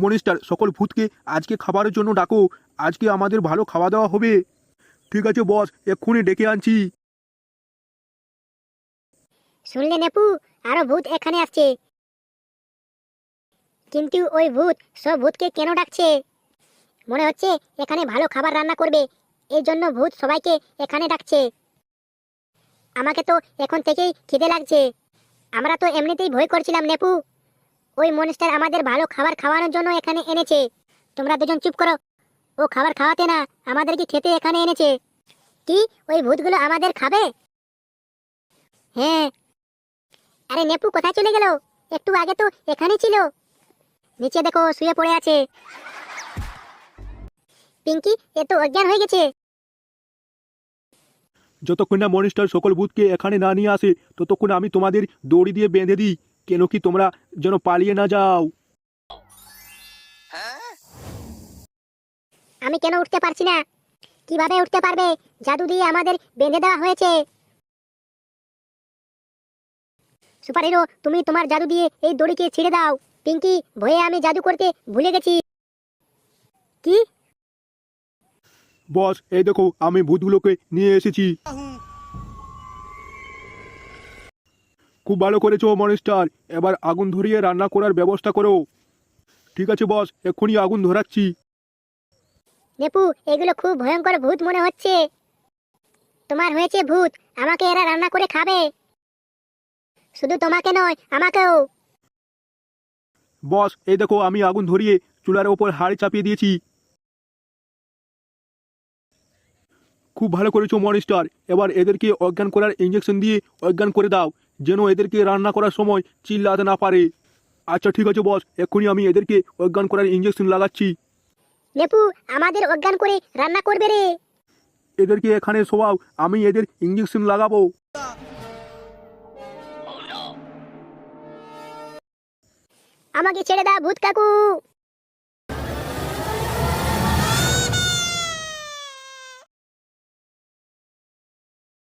মনিস্টার, সকল ভূতকে আজকে খাবারের জন্য ডাকো। আজকে আমাদের ভালো খাওয়া দাওয়া হবে। ঠিক আছে বস, এক্ষুনি ডেকে আনছি। শুনলে নেপু, আরো ভূত এখানে আসছে। কিন্তু ওই ভূত সব ভূতকে কেন ডাকছে? মনে হচ্ছে এখানে ভালো খাবার রান্না করবে, এই জন্য ভূত সবাইকে এখানে ডাকছে। আমাকে তো এখন থেকেই খিদে লাগছে। আমরা তো এমনিতেই ভয় করছিলাম নেপু। ওই মনস্টার আমাদের ভালো খাবার খাওয়ানোর জন্য এখানে এনেছে। তোমরা দুজন চুপ করো। ও খাবার খাওয়াতে না, আমাদেরকে খেতে এখানে এনেছে। কি ওই ভূতগুলো আমাদের খাবে? হ্যাঁ। আরে নেপু কোথায় চলে গেল? একটু আগে তো এখানেই ছিল। নিচে দেখো, শুয়ে পড়ে আছে। পিঙ্কি, এ তো অজ্ঞান হয়ে গেছে। যতক্ষণ না মনিস্টার সকল ভূতকে এখানে না নিয়ে আসে, ততক্ষণ আমি তোমাদের দড়ি দিয়ে বেঁধে দিই, কেন কি তোমরা যেন পালিয়ে না যাও। আমি কেন উঠতে পারছি না? কিভাবে উঠতে পারবে? জাদু দিয়ে আমাদের বেঁধে দেওয়া হয়েছে। সুপার হিরো, তুমি তোমার জাদু দিয়ে এই দড়িকে ছিঁড়ে দাও। পিঙ্কি, ভয়ে আমি জাদু করতে ভুলে গেছি। কি? বস, এই দেখো আমি ভূতগুলোকে নিয়ে এসেছি। খুব ভালো করেছো মনিস্টার, এবার আগুন ধরিয়ে রান্না করার ব্যবস্থা করো। ঠিক আছে বস, এক্ষুনি আগুন ধরাচ্ছি। নেপু, এগুলো খুব ভয়ঙ্কর ভূত মনে হচ্ছে। তোমার হয়েছে ভূত, আমাকে এরা রান্না করে খাবে। শুধু তোমাকে নয়, আমাকেও। বস, এই দেখো আমি আগুন ধরিয়ে চুলার ওপর হাঁড়ি চাপিয়ে দিয়েছি। খুব ভালো করেছো মনিস্টার, এবার এদেরকে অজ্ঞান করার ইঞ্জেকশন দিয়ে অজ্ঞান করে দাও, যেন এদেরকে রান্না করার সময় চিল্লাতে না পারে। আচ্ছা ঠিক আছে বস, এক্ষুনি আমি এদেরকে অজ্ঞান করার ইঞ্জেকশন লাগাচ্ছি। নেপু, আমাদের অজ্ঞান করে রান্না করবে রে। এদেরকে এখানে শোয়াও, আমি এদের ইঞ্জেকশন লাগাবো। আমাকে ছেড়ে দাও ভূত কাকু।